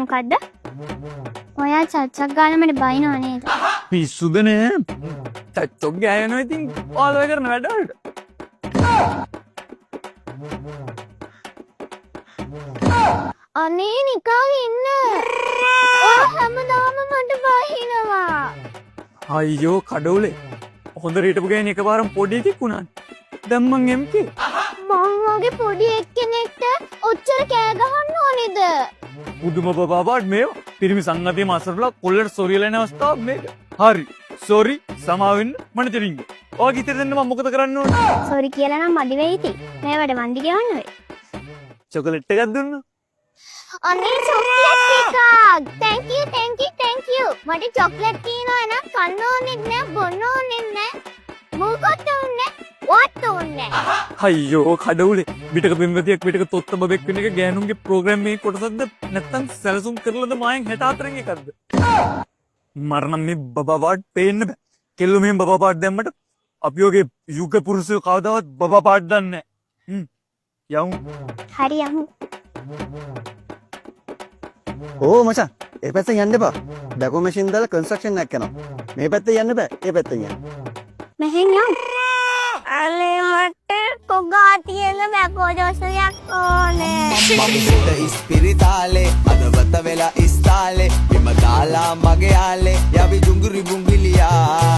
මොකද්ද? ඔයා චච්චක් ගාලා මට බයිනව නේද? පිස්සුදනේ. චච්චොක් ගෑවෙනවා ඉතින් ඔයාලා කරන වැඩ වලට. අනේ නිකන් ඉන්න. ඔයා හැමදාම මට බයිනවා. අයියෝ කඩවුලේ. හොඳට හිටපු ගෑණි එකපාරම පොඩි එකෙක් වුණා. දැන් මං එම්කේ. මං වගේ පොඩි එක්කෙනෙක්ට ඔච්චර කෑ ගහන්න ඕනේද? පුදුම බබාට මේ පිරිමි සංගතිය මාසරලා කොල්ලට සෝරි ලයින අවස්ථාවක් මේක. හරි. සෝරි සමාවෙන්න මට දෙරින්ග. ඔයා ගිතර දෙන්න මම මොකද කරන්න ඕනේ? සෝරි කියලා නම් මදි වෙයි ඉතින්. මේ වැඩ වන්දි ගෙවන්න වෙයි. චොකලට් එකක් දුන්න. අනේ චොක්ලට් එකක්. thank you. මට චොක්ලට් තියෙනවා නම් කන්න ඕනෙත් නෑ බොන්න ඕනෙත් නෑ. මොකක්ද ඕනේ? what ඕනේ? අයියෝ කඩවුලේ. පිටක පෙම්වතියක් පිටක තොත්ත බබෙක් වෙන එක ගෑනුන්ගේ ප්‍රෝග්‍රෑම් එකේ කොටසක්ද නැත්නම් සැලසුම් කරලාද මායන් 64 එකක්ද? මරණ මේ බබාට පේන්න බෑ. කෙල්ල මෙහෙම බබාට දැම්මට අපි ඔගේ යුග පුරුෂයෝ කවදාවත් බබාට දන්නේ නැහැ. යමු. හරි යමු. ඕ මචං ඒ පැත්තෙන් යන්න එපා. බැකෝ මැෂින් දාලා කන්ස්ට්‍රක්ෂන් එකක් කරනවා. මේ පැත්තේ යන්න බෑ. ඒ පැත්තෙන් යන්න. මෙහෙන් යමු. අනේ මට කොගා තියෙන බැකෝ දොසයක් ඕනේ. මම්මිට ඉස්පිරිතාලේ අදවත වෙලා ඉස්තාලේ බිම දාලා මගේ යාලේ යවි ජුංගුරි බුංගිලියා